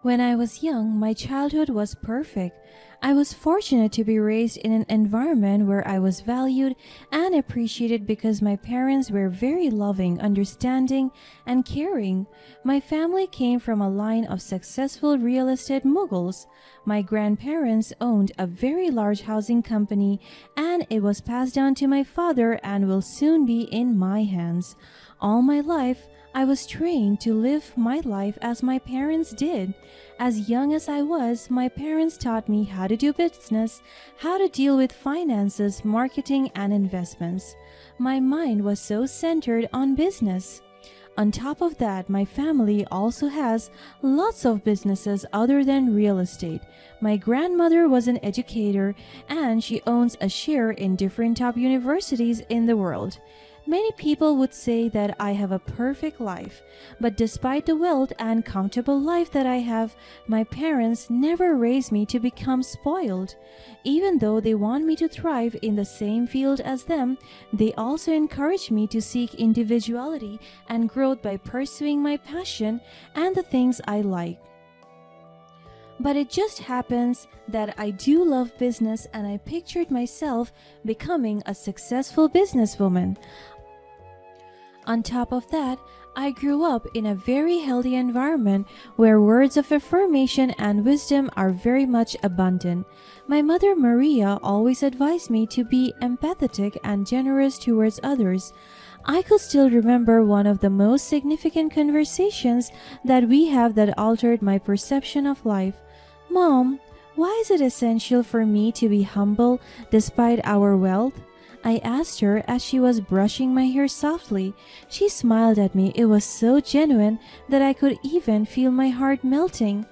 When I was young, my childhood was perfect. I was fortunate to be raised in an environment where I was valued and appreciated because my parents were very loving, understanding, and caring. My family came from a line of successful real estate moguls. My grandparents owned a very large housing company, and it was passed down to my father and will soon be in my hands. All my life, I was trained to live my life as my parents did. As young as I was, my parents taught me how to do business, how to deal with finances, marketing, and investments. My mind was so centered on business. On top of that, my family also has lots of businesses other than real estate. My grandmother was an educator and she owns a share in different top universities in the world. Many people would say that I have a perfect life, but despite the wealth and comfortable life that I have, my parents never raised me to become spoiled. Even though they want me to thrive in the same field as them, they also encourage me to seek individuality and growth by pursuing my passion and the things I like. But it just happens that I do love business and I pictured myself becoming a successful businesswoman. On top of that, I grew up in a very healthy environment where words of affirmation and wisdom are very much abundant. My mother Maria always advised me to be empathetic and generous towards others. I could still remember one of the most significant conversations that we have that altered my perception of life. Mom, why is it essential for me to be humble despite our wealth? I asked her as she was brushing my hair softly. She smiled at me. It was so genuine that I could even feel my heart melting.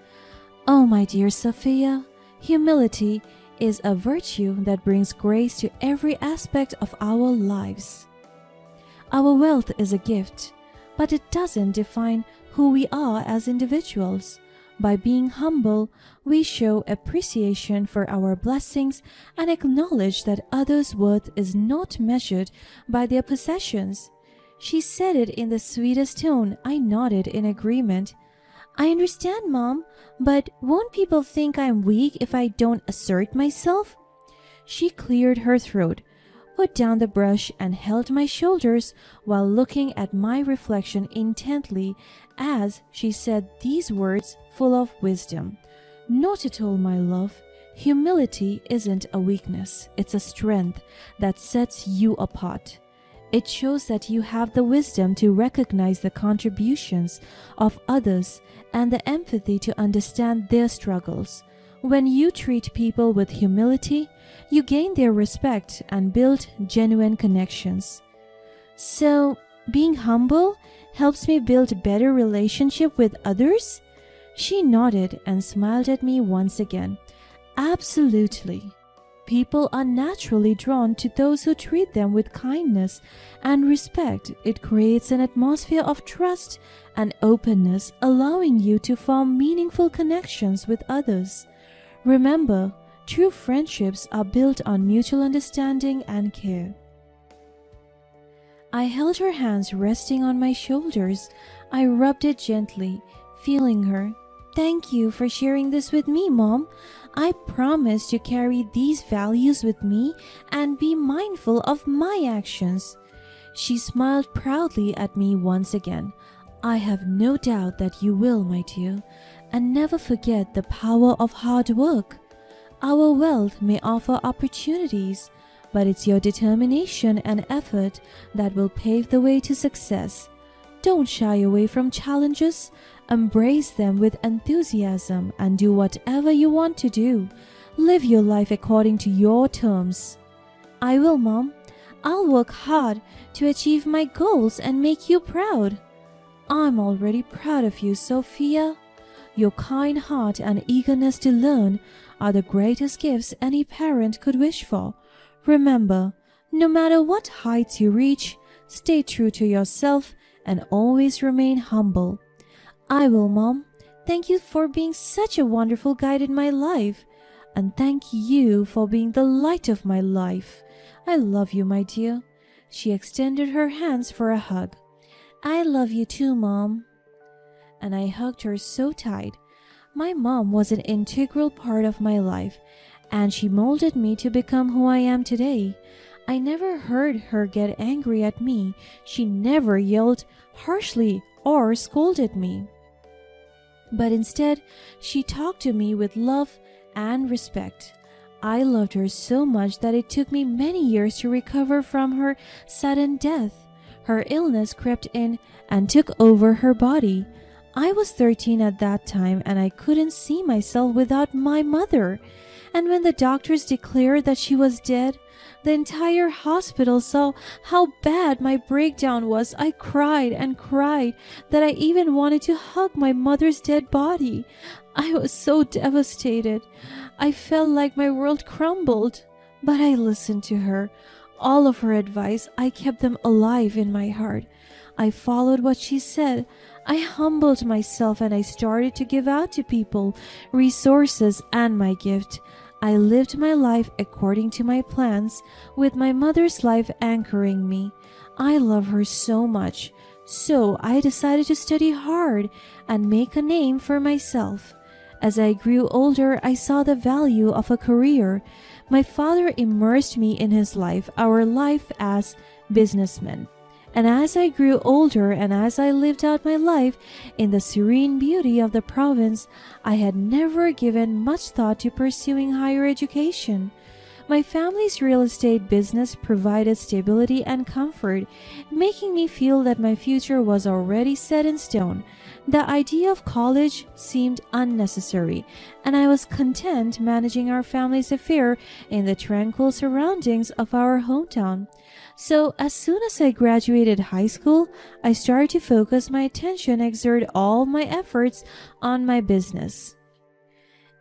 Oh, my dear Sophia, humility is a virtue that brings grace to every aspect of our lives. Our wealth is a gift, but it doesn't define who we are as individuals. By being humble, we show appreciation for our blessings and acknowledge that others' worth is not measured by their possessions. She said it in the sweetest tone. I nodded in agreement. I understand, Mom, but won't people think I'm weak if I don't assert myself? She cleared her throat, put down the brush, and held my shoulders while looking at my reflection intently as she said these words full of wisdom. Not at all, my love. Humility isn't a weakness, it's a strength that sets you apart. It shows that you have the wisdom to recognize the contributions of others and the empathy to understand their struggles. When you treat people with humility, you gain their respect and build genuine connections. So, being humble helps me build a better relationship with others? She nodded and smiled at me once again. Absolutely. People are naturally drawn to those who treat them with kindness and respect. It creates an atmosphere of trust and openness, allowing you to form meaningful connections with others. Remember, true friendships are built on mutual understanding and care. I held her hands resting on my shoulders. I rubbed it gently, feeling her. Thank you for sharing this with me, Mom. I promise to carry these values with me and be mindful of my actions. She smiled proudly at me once again. I have no doubt that you will, my dear, and never forget the power of hard work. Our wealth may offer opportunities, but it's your determination and effort that will pave the way to success. Don't shy away from challenges. Embrace them with enthusiasm and do whatever you want to do. Live your life according to your terms. I will, Mom. I'll work hard to achieve my goals and make you proud. I'm already proud of you, Sophia. Your kind heart and eagerness to learn are the greatest gifts any parent could wish for. Remember, no matter what heights you reach, stay true to yourself and always remain humble. I will, Mom. Thank you for being such a wonderful guide in my life. And thank you for being the light of my life. I love you, my dear. She extended her hands for a hug. I love you too, Mom. And I hugged her so tight. My mom was an integral part of my life, and she molded me to become who I am today. I never heard her get angry at me. She never yelled harshly or scolded me. But instead, she talked to me with love and respect. I loved her so much that it took me many years to recover from her sudden death. Her illness crept in and took over her body. I was 13 at that time and I couldn't see myself without my mother. And when the doctors declared that she was dead, the entire hospital saw how bad my breakdown was. I cried and cried that I even wanted to hug my mother's dead body. I was so devastated. I felt like my world crumbled. But I listened to her. All of her advice, I kept them alive in my heart. I followed what she said. I humbled myself and I started to give out to people resources and my gift. I lived my life according to my plans, with my mother's life anchoring me. I love her so much, so I decided to study hard and make a name for myself. As I grew older, I saw the value of a career. My father immersed me in his life, our life as businessmen. And as I grew older and as I lived out my life in the serene beauty of the province, I had never given much thought to pursuing higher education. My family's real estate business provided stability and comfort, making me feel that my future was already set in stone. The idea of college seemed unnecessary, and I was content managing our family's affair in the tranquil surroundings of our hometown. So, as soon as I graduated high school, I started to focus my attention, exert all my efforts on my business.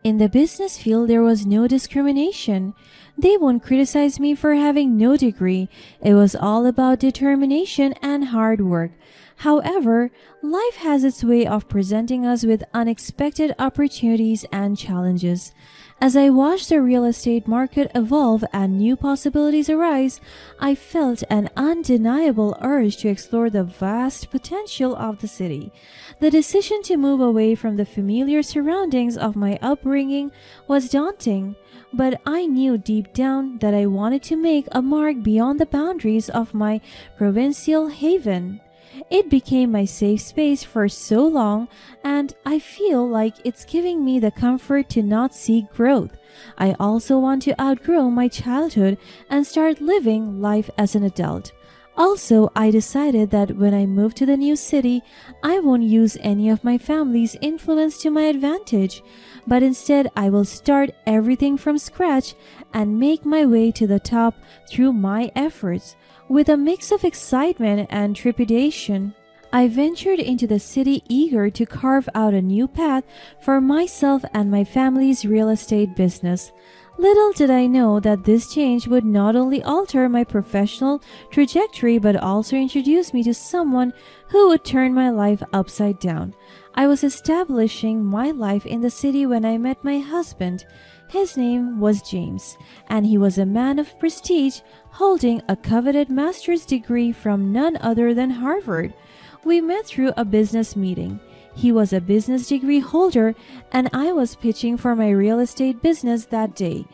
In the business field, there was no discrimination. They won't criticize me for having no degree. It was all about determination and hard work. However, life has its way of presenting us with unexpected opportunities and challenges. As I watched the real estate market evolve and new possibilities arise, I felt an undeniable urge to explore the vast potential of the city. The decision to move away from the familiar surroundings of my upbringing was daunting, but I knew deep down that I wanted to make a mark beyond the boundaries of my provincial haven. It became my safe space for so long, and I feel like it's giving me the comfort to not seek growth. I also want to outgrow my childhood and start living life as an adult. Also, I decided that when I move to the new city, I won't use any of my family's influence to my advantage, but instead I will start everything from scratch and make my way to the top through my efforts. With a mix of excitement and trepidation, I ventured into the city eager to carve out a new path for myself and my family's real estate business. Little did I know that this change would not only alter my professional trajectory but also introduce me to someone who would turn my life upside down. I was establishing my life in the city when I met my husband. His name was James, and he was a man of prestige, holding a coveted master's degree from none other than Harvard. We met through a business meeting. He was a business degree holder, and I was pitching for my real estate business that day.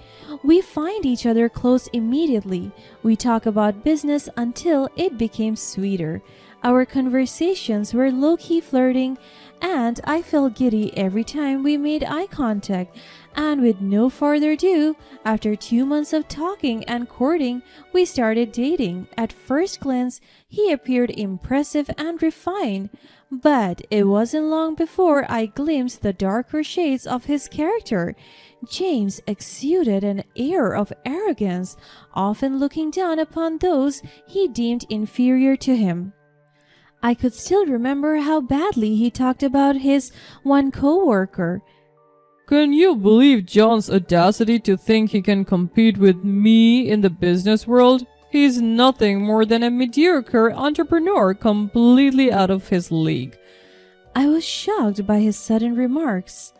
We find each other close immediately. We talk about business until it became sweeter. Our conversations were low-key flirting, and I felt giddy every time we made eye contact. And with no further ado, after 2 months of talking and courting, we started dating. At first glance, he appeared impressive and refined, but it wasn't long before I glimpsed the darker shades of his character. James exuded an air of arrogance, often looking down upon those he deemed inferior to him. I could still remember how badly he talked about his one co-worker. Can you believe John's audacity to think he can compete with me in the business world? He's nothing more than a mediocre entrepreneur completely out of his league. I was shocked by his sudden remarks.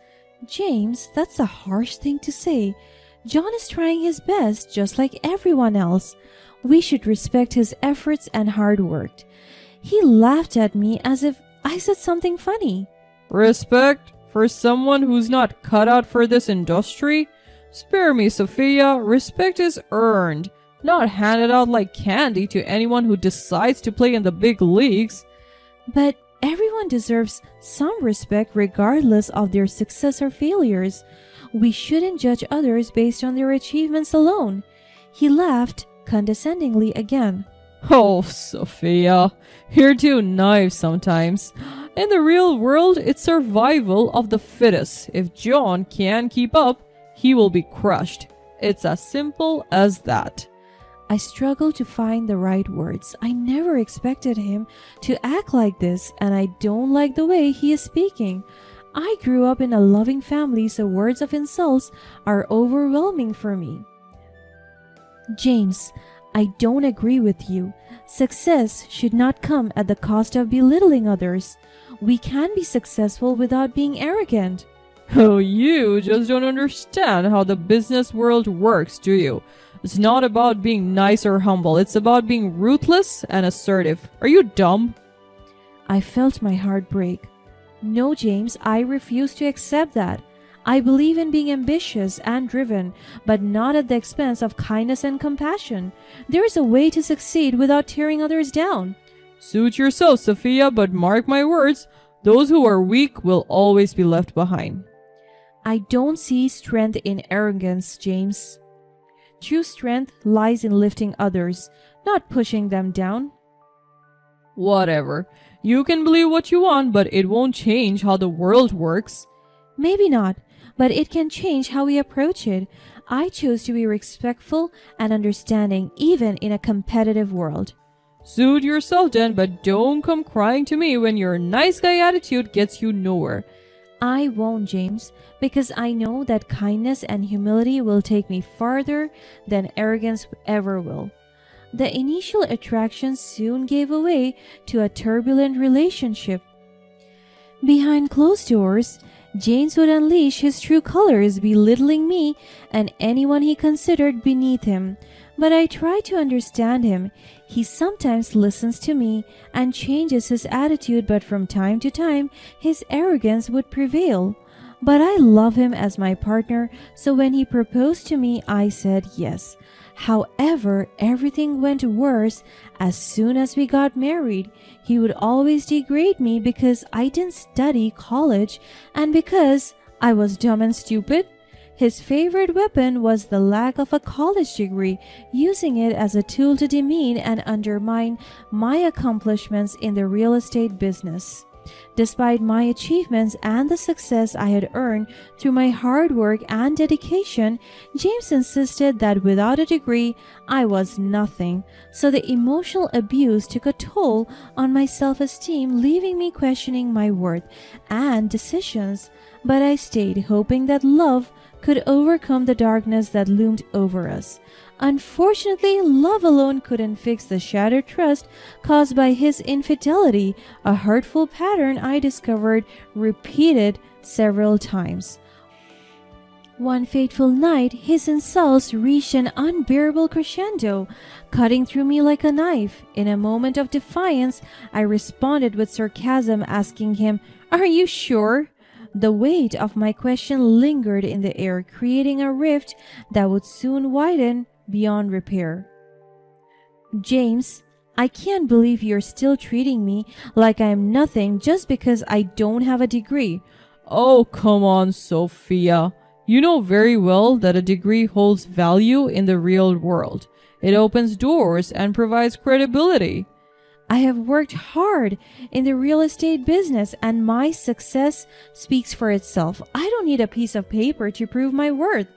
James, that's a harsh thing to say. John is trying his best just like everyone else. We should respect his efforts and hard work. He laughed at me as if I said something funny. Respect? For someone who's not cut out for this industry? Spare me, Sophia. Respect is earned, not handed out like candy to anyone who decides to play in the big leagues. But everyone deserves some respect regardless of their success or failures. We shouldn't judge others based on their achievements alone. He laughed condescendingly again. Oh, Sophia, you're too naive sometimes. In the real world, it's survival of the fittest. If John can't keep up, he will be crushed. It's as simple as that. I struggled to find the right words. I never expected him to act like this, and I don't like the way he is speaking. I grew up in a loving family, so words of insults are overwhelming for me. James, I don't agree with you. Success should not come at the cost of belittling others. We can be successful without being arrogant. Oh, you just don't understand how the business world works, do you? It's not about being nice or humble. It's about being ruthless and assertive. Are you dumb? I felt my heart break. No, James, I refuse to accept that. I believe in being ambitious and driven, but not at the expense of kindness and compassion. There is a way to succeed without tearing others down. Suit yourself, Sophia, but mark my words, those who are weak will always be left behind. I don't see strength in arrogance, James. True strength lies in lifting others, not pushing them down. Whatever. You can believe what you want, but it won't change how the world works. Maybe not, but it can change how we approach it. I chose to be respectful and understanding even in a competitive world. Suit yourself then, but don't come crying to me when your nice guy attitude gets you nowhere. I won't, James, because I know that kindness and humility will take me farther than arrogance ever will. The initial attraction soon gave way to a turbulent relationship. Behind closed doors, James would unleash his true colors, belittling me and anyone he considered beneath him. But I try to understand him. He sometimes listens to me and changes his attitude, but from time to time, his arrogance would prevail. But I love him as my partner, so when he proposed to me, I said yes. However, everything went worse as soon as we got married. He would always degrade me because I didn't study college and because I was dumb and stupid. His favorite weapon was the lack of a college degree, using it as a tool to demean and undermine my accomplishments in the real estate business. Despite my achievements and the success I had earned through my hard work and dedication, James insisted that without a degree, I was nothing. So the emotional abuse took a toll on my self-esteem, leaving me questioning my worth and decisions. But I stayed, hoping that love could overcome the darkness that loomed over us. Unfortunately, love alone couldn't fix the shattered trust caused by his infidelity, a hurtful pattern I discovered repeated several times. One fateful night, his insults reached an unbearable crescendo, cutting through me like a knife. In a moment of defiance, I responded with sarcasm, asking him, "Are you sure?" The weight of my question lingered in the air, creating a rift that would soon widen beyond repair. "James, I can't believe you're still treating me like I am nothing just because I don't have a degree." Oh, come on, Sophia. You know very well that a degree holds value in the real world. It opens doors and provides credibility. I have worked hard in the real estate business and my success speaks for itself. I don't need a piece of paper to prove my worth.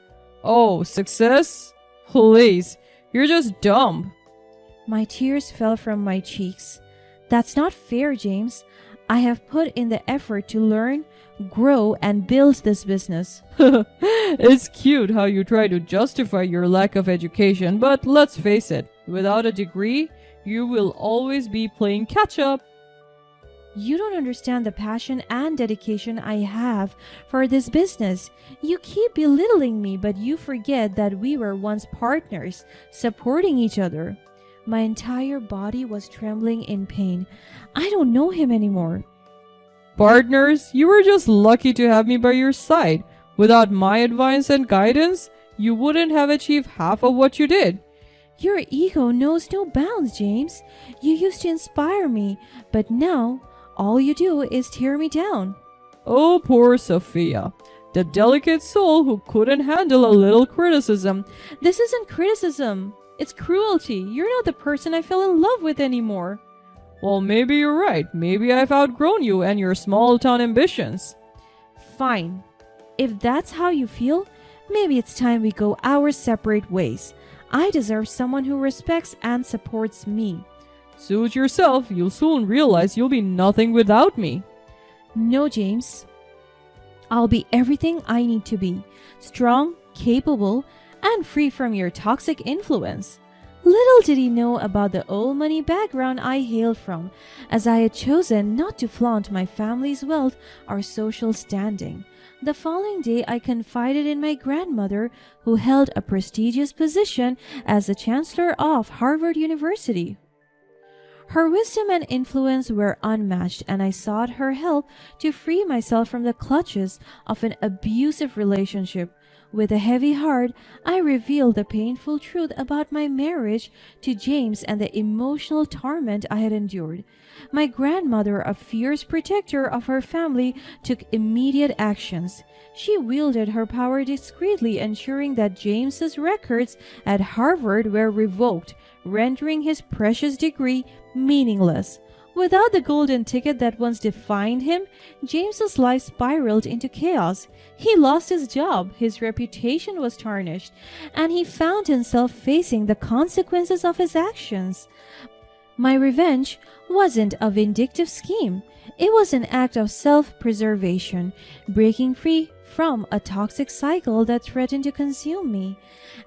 Oh, success? Please, you're just dumb. My tears fell from my cheeks. That's not fair, James. I have put in the effort to learn, grow, and build this business. It's cute how you try to justify your lack of education, but let's face it, without a degree, you will always be playing catch-up. You don't understand the passion and dedication I have for this business. You keep belittling me, but you forget that we were once partners, supporting each other. My entire body was trembling in pain. I don't know him anymore. Partners, you were just lucky to have me by your side. Without my advice and guidance, you wouldn't have achieved half of what you did. Your ego knows no bounds, James. You used to inspire me, but now all you do is tear me down. Oh, poor Sophia, the delicate soul who couldn't handle a little criticism. This isn't criticism. It's cruelty. You're not the person I fell in love with anymore. Well, maybe you're right. Maybe I've outgrown you and your small town ambitions. Fine. If that's how you feel, maybe it's time we go our separate ways. I deserve someone who respects and supports me. Suit yourself. You'll soon realize you'll be nothing without me. No, James. I'll be everything I need to be. Strong, capable, and free from your toxic influence. Little did he know about the old money background I hailed from, as I had chosen not to flaunt my family's wealth or social standing. The following day, I confided in my grandmother, who held a prestigious position as the chancellor of Harvard University. Her wisdom and influence were unmatched, and I sought her help to free myself from the clutches of an abusive relationship. With a heavy heart, I revealed the painful truth about my marriage to James and the emotional torment I had endured. My grandmother, a fierce protector of her family, took immediate actions. She wielded her power discreetly, ensuring that James's records at Harvard were revoked, rendering his precious degree meaningless. Without the golden ticket that once defined him, James's life spiraled into chaos. He lost his job, his reputation was tarnished, and he found himself facing the consequences of his actions. My revenge wasn't a vindictive scheme. It was an act of self-preservation, breaking free from a toxic cycle that threatened to consume me.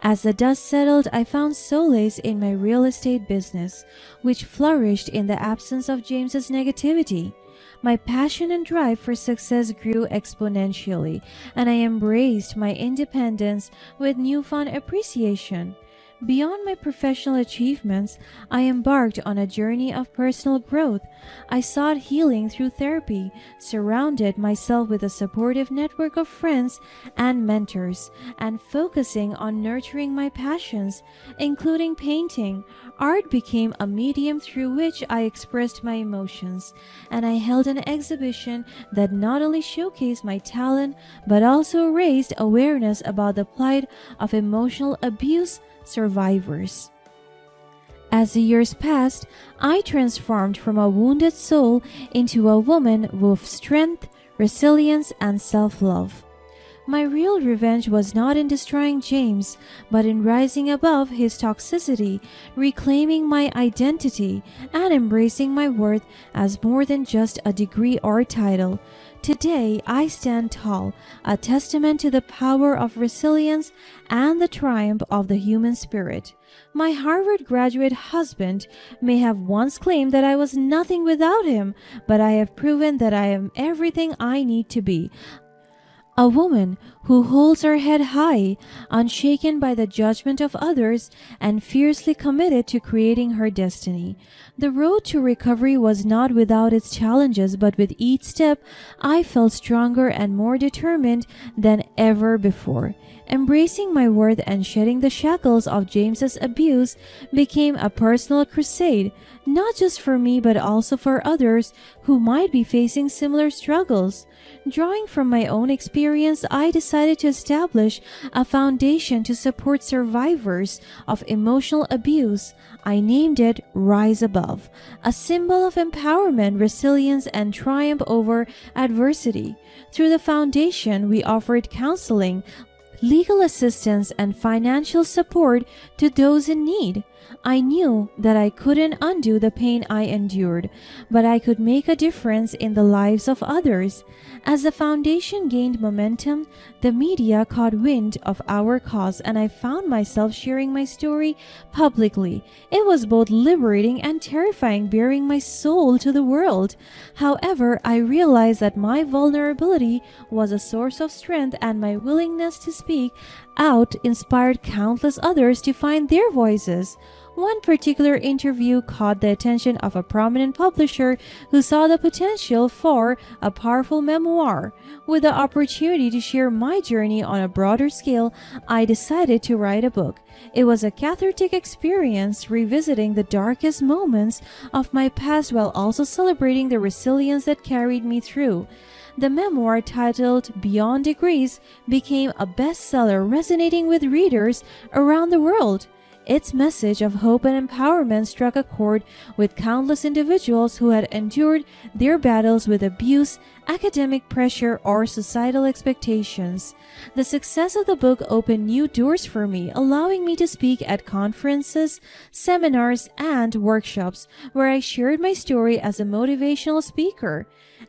As the dust settled, I found solace in my real estate business, which flourished in the absence of James's negativity. My passion and drive for success grew exponentially, and I embraced my independence with newfound appreciation. Beyond my professional achievements, I embarked on a journey of personal growth. I sought healing through therapy, surrounded myself with a supportive network of friends and mentors, and focusing on nurturing my passions, including painting. Art became a medium through which I expressed my emotions, and I held an exhibition that not only showcased my talent, but also raised awareness about the plight of emotional abuse survivors. As the years passed, I transformed from a wounded soul into a woman with strength, resilience, and self-love. My real revenge was not in destroying James, but in rising above his toxicity, reclaiming my identity, and embracing my worth as more than just a degree or title. Today, I stand tall, a testament to the power of resilience and the triumph of the human spirit. My Harvard graduate husband may have once claimed that I was nothing without him, but I have proven that I am everything I need to be. A woman who holds her head high, unshaken by the judgment of others, and fiercely committed to creating her destiny. The road to recovery was not without its challenges, but with each step, I felt stronger and more determined than ever before. Embracing my worth and shedding the shackles of James's abuse became a personal crusade, not just for me but also for others who might be facing similar struggles. Drawing from my own experience, I decided to establish a foundation to support survivors of emotional abuse. I named it Rise Above, a symbol of empowerment, resilience, and triumph over adversity. Through the foundation, we offered counseling, legal assistance, and financial support to those in need. I knew that I couldn't undo the pain I endured, but I could make a difference in the lives of others. As the foundation gained momentum, the media caught wind of our cause, and I found myself sharing my story publicly. It was both liberating and terrifying, bearing my soul to the world. However, I realized that my vulnerability was a source of strength, and my willingness to speak speak out inspired countless others to find their voices. One particular interview caught the attention of a prominent publisher who saw the potential for a powerful memoir. With the opportunity to share my journey on a broader scale, I decided to write a book. It was a cathartic experience, revisiting the darkest moments of my past while also celebrating the resilience that carried me through. The memoir, titled Beyond Degrees, became a bestseller, resonating with readers around the world. Its message of hope and empowerment struck a chord with countless individuals who had endured their battles with abuse, academic pressure, or societal expectations. The success of the book opened new doors for me, allowing me to speak at conferences, seminars, and workshops where I shared my story as a motivational speaker.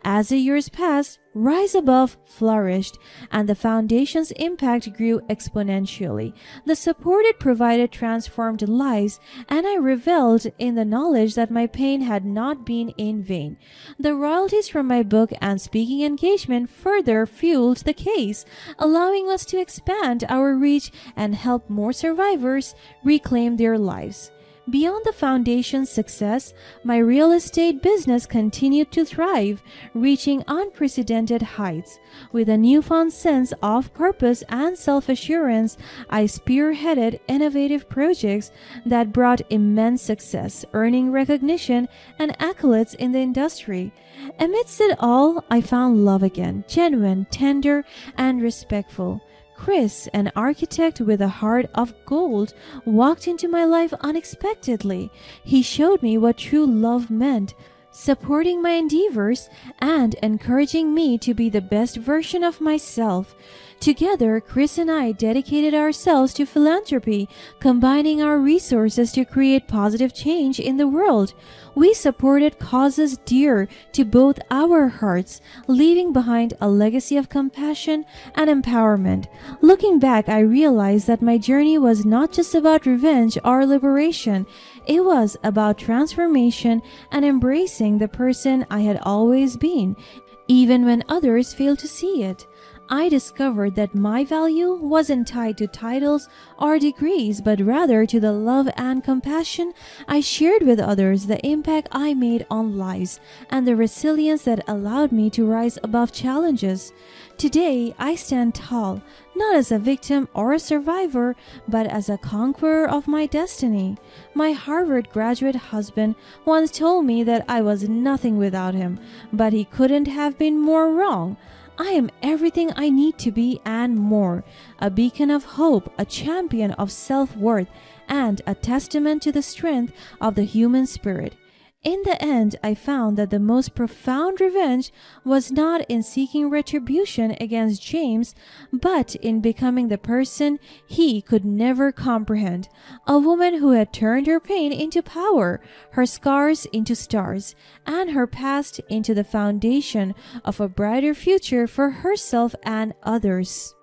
As the years passed, Rise Above flourished, and the foundation's impact grew exponentially. The support it provided transformed lives, and I reveled in the knowledge that my pain had not been in vain. The royalties from my book and speaking engagement further fueled the case, allowing us to expand our reach and help more survivors reclaim their lives. Beyond the foundation's success, my real estate business continued to thrive, reaching unprecedented heights. With a newfound sense of purpose and self-assurance, I spearheaded innovative projects that brought immense success, earning recognition and accolades in the industry. Amidst it all, I found love again, genuine, tender, and respectful. Chris, an architect with a heart of gold, walked into my life unexpectedly. He showed me what true love meant, supporting my endeavors and encouraging me to be the best version of myself. Together, Chris and I dedicated ourselves to philanthropy, combining our resources to create positive change in the world. We supported causes dear to both our hearts, leaving behind a legacy of compassion and empowerment. Looking back, I realized that my journey was not just about revenge or liberation. It was about transformation and embracing the person I had always been, even when others failed to see it. I discovered that my value wasn't tied to titles or degrees, but rather to the love and compassion I shared with others, the impact I made on lives, and the resilience that allowed me to rise above challenges. Today, I stand tall, not as a victim or a survivor, but as a conqueror of my destiny. My Harvard graduate husband once told me that I was nothing without him, but he couldn't have been more wrong. I am everything I need to be and more, a beacon of hope, a champion of self-worth, and a testament to the strength of the human spirit. In the end, I found that the most profound revenge was not in seeking retribution against James, but in becoming the person he could never comprehend. A woman who had turned her pain into power, her scars into stars, and her past into the foundation of a brighter future for herself and others.